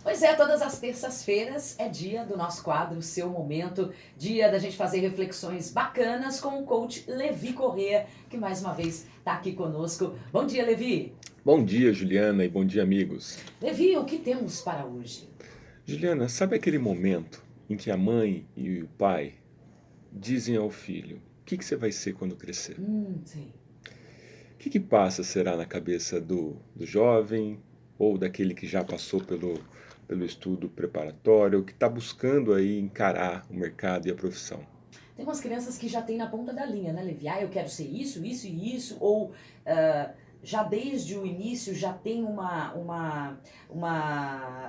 Pois é, todas as terças-feiras é dia do nosso quadro Seu Momento, dia da gente fazer reflexões bacanas com o coach Levi Corrêa, que mais uma vez está aqui conosco. Bom dia, Levi! Bom dia, Juliana, e bom dia, amigos. Levi, o que temos para hoje? Juliana, sabe aquele momento em que a mãe e o pai dizem ao filho: O que você vai ser quando crescer? Sim. O que passa será na cabeça do jovem ou daquele que já passou pelo estudo preparatório, ou que está buscando aí encarar o mercado e a profissão? Tem umas crianças que já tem na ponta da linha, né, Levi? Ah, eu quero ser isso, isso e isso, ou já desde o início já tem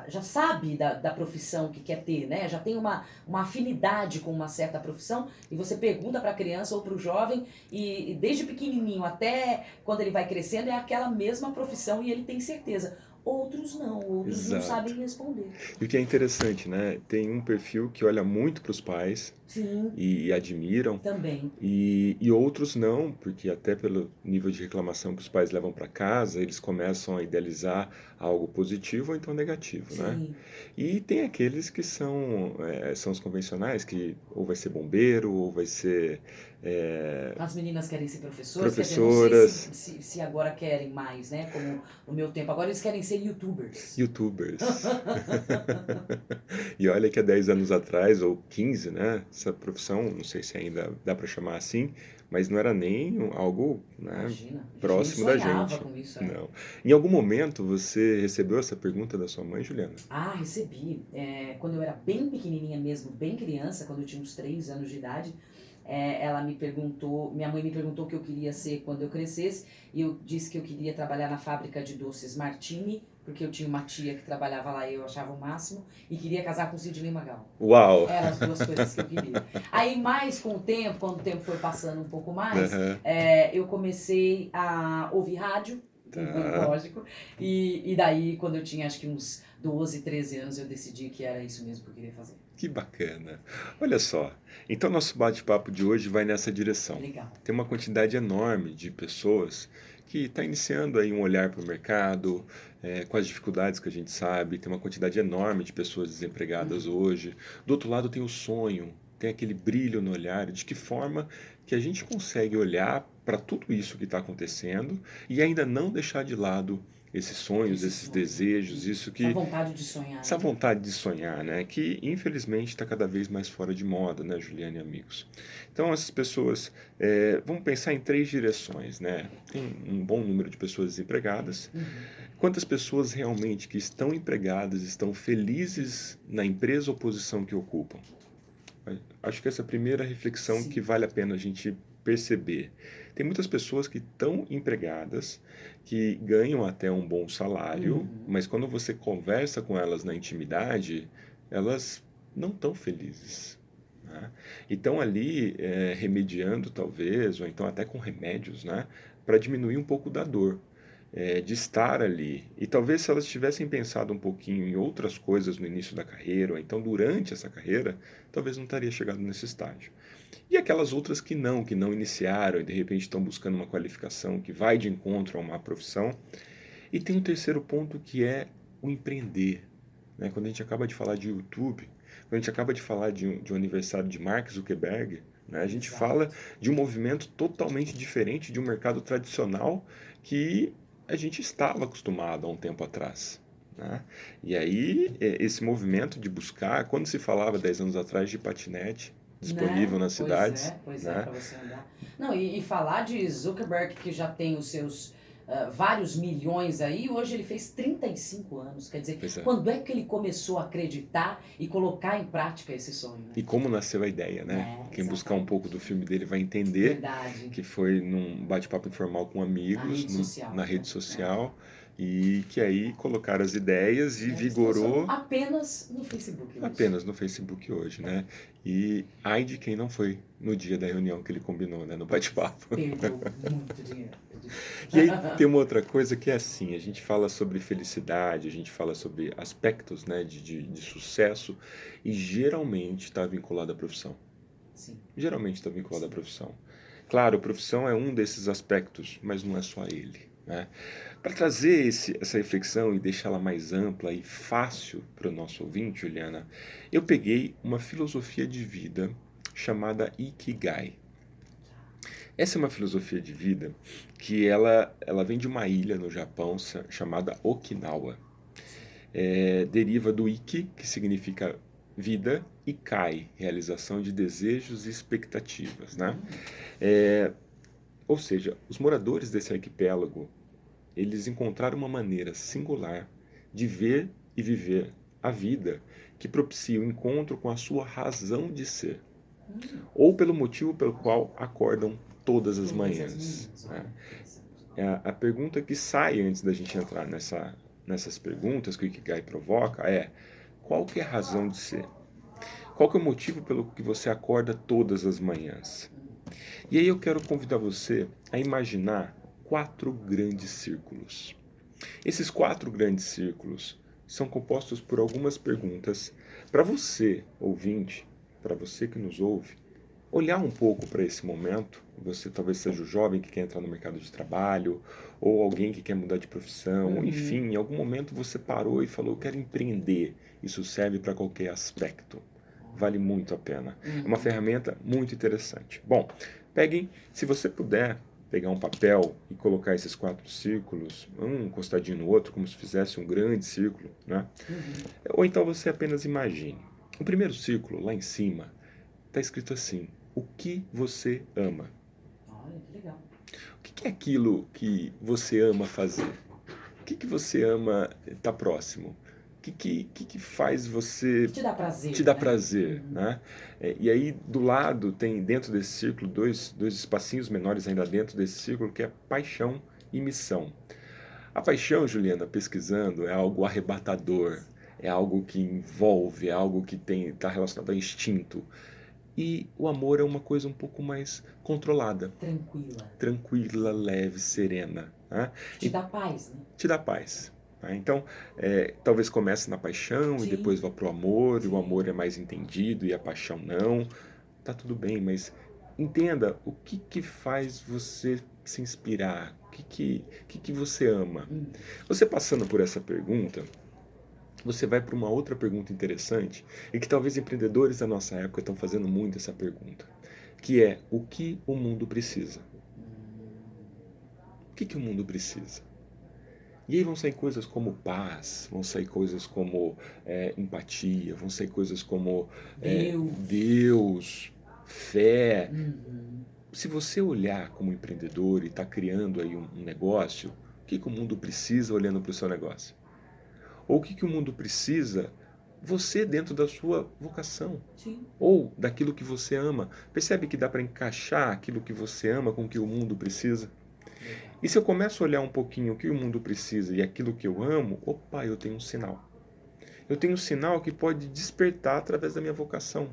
já sabe da profissão que quer ter, né? Já tem uma afinidade com uma certa profissão, e você pergunta para a criança ou para o jovem, e desde pequenininho até quando ele vai crescendo é aquela mesma profissão e ele tem certeza. Outros não Exato. sabem responder. E o que é interessante, né? Tem um perfil que olha muito para os pais Sim, e admiram, também. e outros não, porque até pelo nível de reclamação que os pais levam para casa, eles começam a idealizar algo positivo ou então negativo, né? Sim. E tem aqueles que são os convencionais, que ou vai ser bombeiro, ou vai ser é, As meninas querem ser professoras, quer dizer, não sei professoras, se agora querem mais, né? Como no meu tempo. Agora eles querem ser youtubers. youtubers. E olha que há 10 anos atrás, ou 15, né? Essa profissão, não sei se ainda dá para chamar assim, mas não era nem algo, né, Imagina, a gente nem próximo da sonhava gente. com isso, é. Não. Em algum momento você recebeu essa pergunta da sua mãe, Juliana? Ah, recebi. Quando eu era bem pequenininha mesmo, bem criança, quando eu tinha uns 3 anos de idade, ela me perguntou, minha mãe me perguntou o que eu queria ser quando eu crescesse, e eu disse que eu queria trabalhar na fábrica de doces Martini, porque eu tinha uma tia que trabalhava lá e eu achava o máximo, e queria casar com o Sidney Magal. Uau! Eram as duas coisas que eu queria. Aí, mais com o tempo, quando o tempo foi passando um pouco mais, Aham, eu comecei a ouvir rádio, tá. lógico, e daí, quando eu tinha acho que uns 12, 13 anos, eu decidi que era isso mesmo que eu queria fazer. Que bacana. Olha só, então nosso bate-papo de hoje vai nessa direção. Legal. Tem uma quantidade enorme de pessoas que está iniciando aí um olhar para o mercado, com as dificuldades que a gente sabe, tem uma quantidade enorme de pessoas desempregadas hoje. Do outro lado tem o sonho, tem aquele brilho no olhar, de que forma que a gente consegue olhar para tudo isso que está acontecendo e ainda não deixar de lado esses sonhos, Esse esses sonho. desejos, Essa vontade de sonhar, essa né? vontade de sonhar, né? Que infelizmente está cada vez mais fora de moda, né, Juliane e amigos? Então essas pessoas, vamos pensar em três direções, né? Tem um bom número de pessoas desempregadas. Quantas pessoas realmente que estão empregadas estão felizes na empresa ou posição que ocupam? Acho que essa é a primeira reflexão que Sim. vale a pena a gente perceber. Tem muitas pessoas que estão empregadas, que ganham até um bom salário, mas quando você conversa com elas na intimidade, elas não estão felizes, né? E estão ali remediando, talvez, ou então até com remédios, né, para diminuir um pouco da dor. De estar ali. E talvez se elas tivessem pensado um pouquinho em outras coisas no início da carreira, ou então durante essa carreira, talvez não estaria chegado nesse estágio. E aquelas outras que não iniciaram e de repente estão buscando uma qualificação que vai de encontro a uma profissão. E tem um terceiro ponto que é o empreender. Né? Quando a gente acaba de falar de YouTube, quando a gente acaba de falar de um aniversário de Mark Zuckerberg, né? A gente fala Exato. de um movimento totalmente diferente de um mercado tradicional que a gente estava acostumado há um tempo atrás. Né? E aí, esse movimento de buscar, quando se falava 10 anos atrás de patinete Né? disponível nas cidades, Pois é, né? para você andar. Não, e falar de Zuckerberg, que já tem os seus vários milhões aí, hoje ele fez 35 anos. Quer dizer, Pois é. quando é que ele começou a acreditar e colocar em prática esse sonho, né? E como nasceu a ideia, né? Quem buscar um pouco Exatamente. do filme dele vai entender Verdade. que foi num bate-papo informal com Na amigos, rede social, na né? rede social, e que aí colocaram as ideias e Ele se transformou vigorou apenas no Facebook hoje. apenas no Facebook hoje, né? E ai de quem não foi no dia da reunião que ele combinou, né? No bate-papo. Perdeu muito dinheiro. E aí tem uma outra coisa que é assim, a gente fala sobre felicidade, a gente fala sobre aspectos, né, de sucesso, e geralmente está vinculado à profissão. Sim, Geralmente está vinculado à sim. profissão. Claro, a profissão é um desses aspectos, mas não é só ele. né? Para trazer essa reflexão e deixá-la mais ampla e fácil para o nosso ouvinte, Juliana, eu peguei uma filosofia de vida chamada Ikigai. Essa é uma filosofia de vida que ela vem de uma ilha no Japão chamada Okinawa. Deriva do Iki, que significa vida, e Kai, realização de desejos e expectativas, né? Ou seja, os moradores desse arquipélago, eles encontraram uma maneira singular de ver e viver a vida que propicia o encontro com a sua razão de ser, ou pelo motivo pelo qual acordam todas as manhãs. Né? A pergunta que sai antes da gente entrar nessas perguntas que o Ikigai provoca é: qual que é a razão de ser? Qual que é o motivo pelo que você acorda todas as manhãs? E aí eu quero convidar você a imaginar 4 grandes círculos. Esses 4 grandes círculos são compostos por algumas perguntas para você, ouvinte, para você que nos ouve, olhar um pouco para esse momento. Você talvez seja o jovem que quer entrar no mercado de trabalho, ou alguém que quer mudar de profissão, ou enfim, em algum momento você parou e falou: eu quero empreender. Isso serve para qualquer aspecto. Vale muito a pena. É uma ferramenta muito interessante. Bom, peguem, se você puder, pegar um papel e colocar esses 4 círculos, um encostadinho no outro, como se fizesse um grande círculo, né? Ou então você apenas imagine. O primeiro círculo, lá em cima, está escrito assim: o que você ama? Olha, que legal. O que é aquilo que você ama fazer? O que você ama estar próximo? O que faz você... Que te dá prazer, te dá né? prazer, né? E aí do lado tem, dentro desse círculo, dois espacinhos menores ainda dentro desse círculo, que é paixão e missão. A paixão, Juliana, pesquisando, é algo arrebatador, é algo que envolve, é algo que está relacionado a instinto. E o amor é uma coisa um pouco mais controlada. Tranquila, leve, serena. Né? Te dá paz, né? Te dá paz. Né? Então, talvez comece na paixão e depois vá para o amor, e o amor é mais entendido e a paixão não. Tá tudo bem, mas entenda o que faz você se inspirar, o que você ama. Você passando por essa pergunta, você vai para uma outra pergunta interessante, e que talvez empreendedores da nossa época estão fazendo muito essa pergunta, que é: o que o mundo precisa? O que o mundo precisa? E aí vão sair coisas como paz, vão sair coisas como empatia, vão sair coisas como Deus, fé. Se você olhar como empreendedor e está criando aí um negócio, o que o mundo precisa olhando para o seu negócio? Ou o que o mundo precisa você dentro da sua vocação? Sim. Ou daquilo que você ama. Percebe que dá para encaixar aquilo que você ama com o que o mundo precisa? E se eu começo a olhar um pouquinho o que o mundo precisa e aquilo que eu amo, opa, eu tenho um sinal. Eu tenho um sinal que pode despertar através da minha vocação.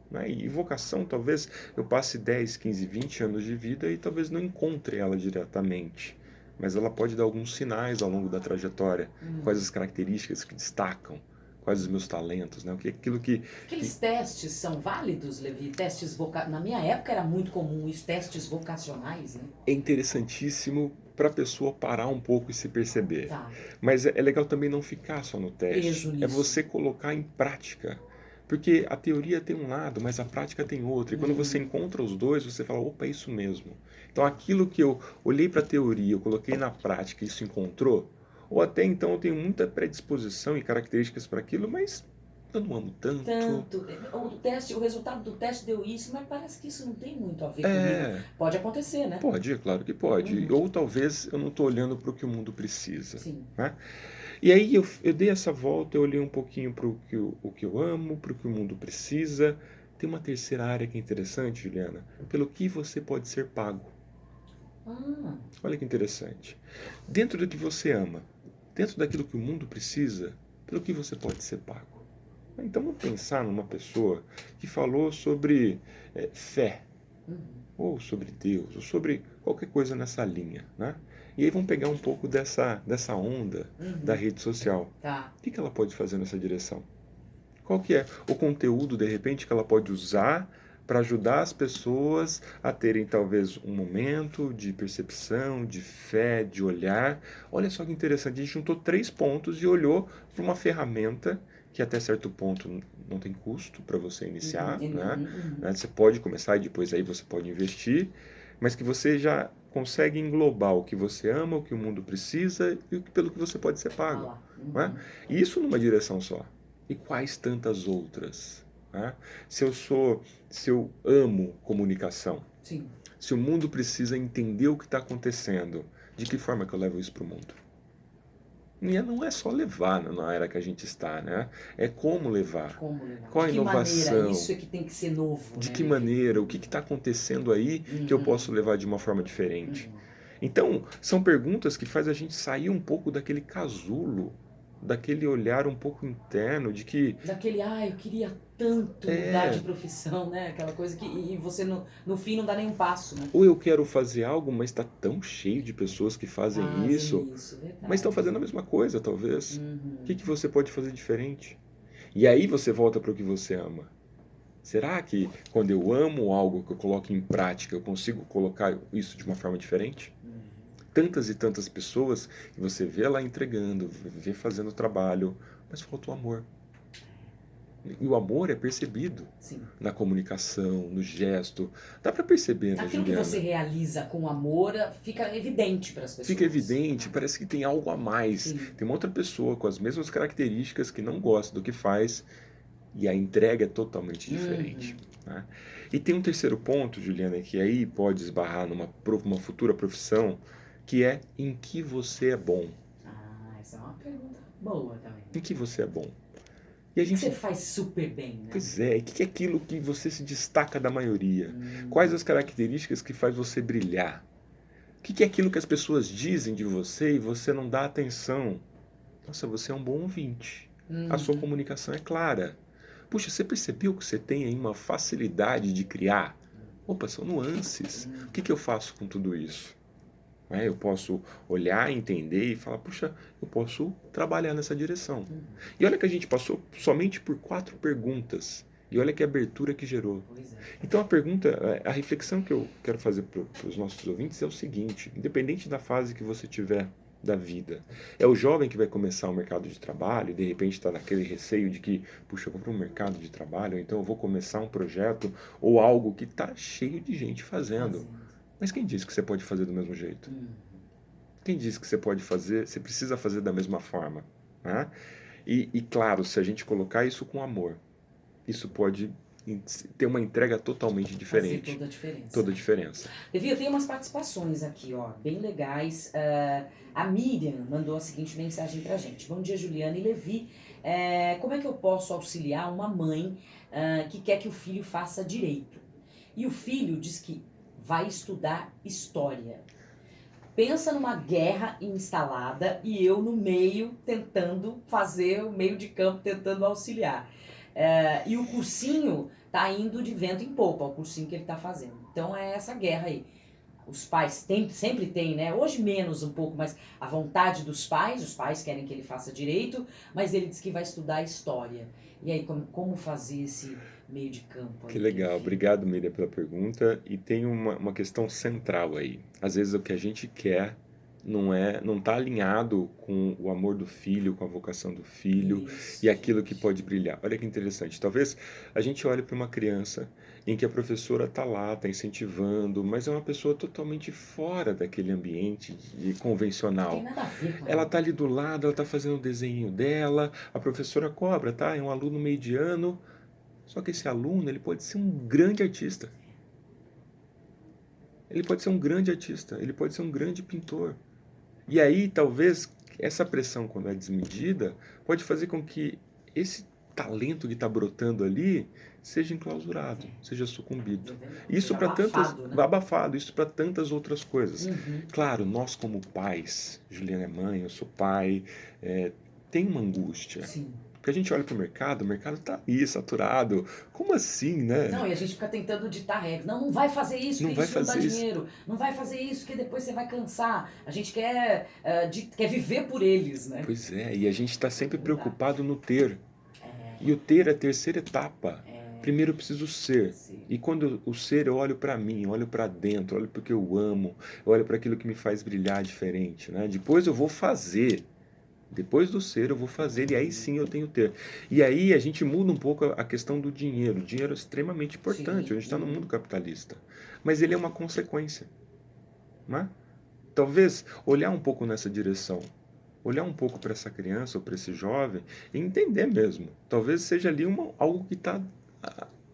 Né? E vocação, talvez eu passe 10, 15, 20 anos de vida e talvez não encontre ela diretamente. Mas ela pode dar alguns sinais ao longo da trajetória. Quais as características que destacam. Quais os meus talentos, né? Aqueles testes são válidos, Levi? Na minha época era muito comum os testes vocacionais, né? É interessantíssimo para a pessoa parar um pouco e se perceber. Tá. Mas é legal também não ficar só no teste. É você colocar em prática. Porque a teoria tem um lado, mas a prática tem outro. E quando você encontra os dois, você fala: opa, é isso mesmo. Então aquilo que eu olhei para a teoria, eu coloquei na prática e isso encontrou, ou até então eu tenho muita predisposição e características para aquilo, mas eu não amo tanto. O resultado do teste deu isso, mas parece que isso não tem muito a ver comigo. Pode acontecer, né? Pode, claro que pode. Ou talvez eu não estou olhando para o que o mundo precisa. Sim. Né? E aí eu dei essa volta, eu olhei um pouquinho para o que eu amo, para o que o mundo precisa. Tem uma terceira área que é interessante, Juliana. Pelo que você pode ser pago. Olha que interessante. Dentro do que você ama, dentro daquilo que o mundo precisa, pelo que você pode ser pago. Então vamos pensar numa pessoa que falou sobre fé, ou sobre Deus, ou sobre qualquer coisa nessa linha, né? E aí vamos pegar um pouco dessa onda da rede social. Tá. O que ela pode fazer nessa direção? Qual que é o conteúdo, de repente, que ela pode usar para ajudar as pessoas a terem talvez um momento de percepção, de fé, de olhar. Olha só que interessante, a gente juntou 3 pontos e olhou para uma ferramenta que até certo ponto não tem custo para você iniciar, né? Você pode começar e depois aí você pode investir, mas que você já consegue englobar o que você ama, o que o mundo precisa e pelo que você pode ser pago, né? E isso numa direção só. E quais tantas outras? Né? Se eu amo comunicação, Sim. se o mundo precisa entender o que está acontecendo, de que forma que eu levo isso para o mundo? E não é só levar na era que a gente está, né? É como levar. Como levar? Qual a De que inovação? maneira? Isso é que tem que ser novo, De né, que Levi? maneira? O que está acontecendo aí que eu posso levar de uma forma diferente? Então, são perguntas que faz a gente sair um pouco daquele casulo, daquele olhar um pouco interno de que Daquele, eu queria tanto mudar de profissão, né? Aquela coisa que e você no fim não dá nenhum passo, né? ou eu quero fazer algo, mas está tão cheio de pessoas que fazem isso, verdade. mas estão fazendo a mesma coisa, talvez. O que você pode fazer diferente? E aí você volta para o que você ama. Será que quando eu amo algo que eu coloco em prática, eu consigo colocar isso de uma forma diferente? Tantas e tantas pessoas que você vê lá entregando, vê fazendo trabalho, mas falta o amor. E o amor é percebido na comunicação, no gesto. Dá para perceber, né, Aquilo Juliana? que você realiza com amor fica evidente para as pessoas. Fica evidente, parece que tem algo a mais. Sim. Tem uma outra pessoa com as mesmas características que não gosta do que faz e a entrega é totalmente diferente. Né? E tem um terceiro ponto, Juliana, que aí pode esbarrar numa futura profissão, que é em que você é bom. Essa é uma pergunta boa também. Em que você é bom? E que você faz super bem, né? Pois é, e o que é aquilo que você se destaca da maioria? Quais as características que faz você brilhar? O que é aquilo que as pessoas dizem de você e você não dá atenção? Nossa, você é um bom ouvinte. A sua comunicação é clara. Puxa, você percebeu que você tem aí uma facilidade de criar? Opa, são nuances. O que eu faço com tudo isso? Eu posso olhar, entender e falar, puxa, eu posso trabalhar nessa direção. E olha que a gente passou somente por 4 perguntas. E olha que abertura que gerou. Então a reflexão que eu quero fazer para os nossos ouvintes é o seguinte, independente da fase que você tiver da vida, é o jovem que vai começar o mercado de trabalho e de repente está naquele receio de que, puxa, eu vou para um mercado de trabalho, ou então eu vou começar um projeto ou algo que está cheio de gente fazendo. Mas quem disse que você pode fazer do mesmo jeito? Quem disse que você pode fazer, você precisa fazer da mesma forma? Né? E claro, se a gente colocar isso com amor, isso pode ter uma entrega totalmente diferente. Fazer toda a diferença. Toda a diferença. Levi, eu tenho umas participações aqui, ó, bem legais. A Miriam mandou a seguinte mensagem pra gente. Bom dia, Juliana e Levi. Como é que eu posso auxiliar uma mãe que quer que o filho faça direito? E o filho diz que vai estudar história. Pensa numa guerra instalada e eu no meio tentando fazer o meio de campo, tentando auxiliar. E o cursinho tá indo de vento em popa, o cursinho que ele tá fazendo. Então é essa guerra aí. Os pais sempre tem, né? Hoje menos um pouco, mas a vontade dos pais, os pais querem que ele faça direito, mas ele diz que vai estudar história. E aí, como fazer esse meio de campo aí? Que legal, obrigado, Miriam, pela pergunta. E tem uma questão central aí. Às vezes o que a gente quer não está alinhado com o amor do filho, com a vocação do filho e aquilo que pode brilhar. Olha que interessante. Talvez a gente olhe para uma criança em que a professora está lá, está incentivando, mas é uma pessoa totalmente fora daquele ambiente convencional. Não tem nada a ver com ela está ali do lado, ela está fazendo o desenho dela, a professora cobra, tá? É um aluno mediano. Só que esse aluno, ele pode ser um grande artista. Ele pode ser um grande artista, ele pode ser um grande pintor. E aí, talvez, essa pressão, quando é desmedida, pode fazer com que esse talento que está brotando ali seja enclausurado, seja sucumbido. Isso para tantas... abafado, isso para tantas outras coisas. Claro, nós como pais, Juliana é mãe, eu sou pai, tem uma angústia. Sim. Porque a gente olha para o mercado está aí, saturado. Como assim, né? Não, e a gente fica tentando ditar regras. Não vai fazer isso, porque isso não dá dinheiro. Não vai fazer isso, porque depois você vai cansar. A gente quer viver por eles, né? Pois é, e a gente está sempre preocupado no ter. E o ter é a terceira etapa. Primeiro eu preciso ser. Sim. E quando o ser, eu olho para mim, eu olho para dentro, olho para o que eu amo, eu olho para aquilo que me faz brilhar diferente, né? Depois eu vou fazer. Depois do ser, eu vou fazer e aí sim eu tenho ter. E aí a gente muda um pouco a questão do dinheiro. O dinheiro é extremamente importante. A Sim. gente está no mundo capitalista. Mas ele é uma consequência, né? Talvez olhar um pouco nessa direção. Olhar um pouco para essa criança ou para esse jovem e entender mesmo. Talvez seja ali algo que está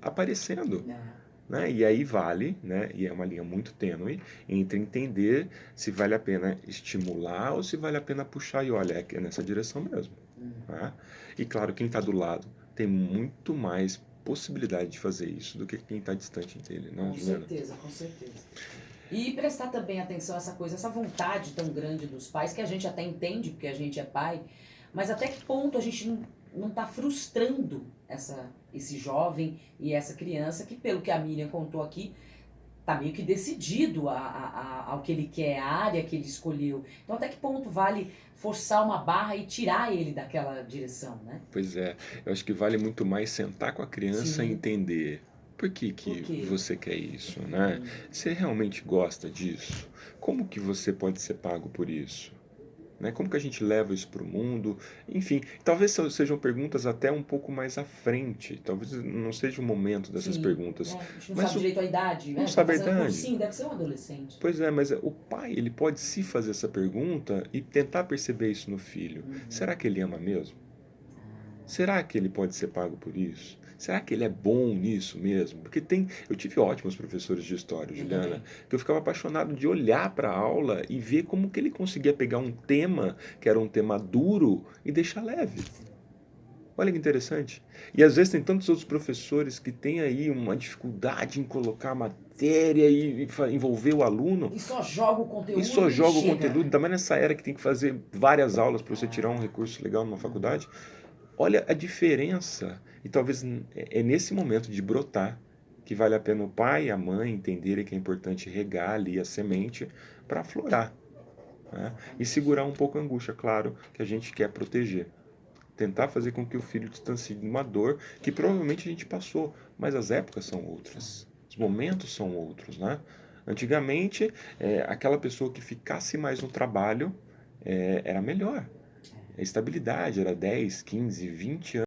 aparecendo, É. né? E aí vale, né? E é uma linha muito tênue entre entender se vale a pena estimular ou se vale a pena puxar e olha, é nessa direção mesmo, tá? E claro, quem está do lado tem muito mais possibilidade de fazer isso do que quem está distante dele, não, Com Juliana? certeza, com certeza. E prestar também atenção a essa coisa, essa vontade tão grande dos pais, que a gente até entende, porque a gente é pai, mas até que ponto a gente não tá frustrando esse jovem e essa criança, que pelo que a Miriam contou aqui, tá meio que decidido ao que ele quer, a área que ele escolheu. Então até que ponto vale forçar uma barra e tirar ele daquela direção, né? Pois é, eu acho que vale muito mais sentar com a criança e Sim. entender por que Por que quê? você quer isso, né? Você realmente gosta disso? Como que você pode ser pago por isso? Né? Como que a gente leva isso para o mundo? Enfim, talvez sejam perguntas até um pouco mais à frente. Talvez não seja o momento dessas Sim, perguntas. né? A gente não Mas sabe direito a idade, não né? Tá sabe a fazendo idade. cursinho, deve ser um adolescente. Pois é, mas o pai, ele pode se fazer essa pergunta e tentar perceber isso no filho. Será que ele ama mesmo? Será que ele pode ser pago por isso? Será que ele é bom nisso mesmo? Porque eu tive ótimos professores de história, Eu Juliana, também. que eu ficava apaixonado de olhar para a aula e ver como que ele conseguia pegar um tema que era um tema duro e deixar leve. Olha que interessante. E às vezes tem tantos outros professores que têm aí uma dificuldade em colocar a matéria e envolver o aluno E só joga o e só conteúdo e joga o chega. conteúdo, ainda mais nessa era que tem que fazer várias aulas para você tirar um recurso legal numa faculdade. Olha a diferença. E talvez é nesse momento de brotar que vale a pena o pai e a mãe entenderem que é importante regar ali a semente para aflorar, né? E segurar um pouco a angústia, claro, que a gente quer proteger. Tentar fazer com que o filho distancie de uma dor que provavelmente a gente passou, mas as épocas são outras, os momentos são outros, né? Antigamente, aquela pessoa que ficasse mais no trabalho era melhor. A estabilidade era 10, 15, 20 anos.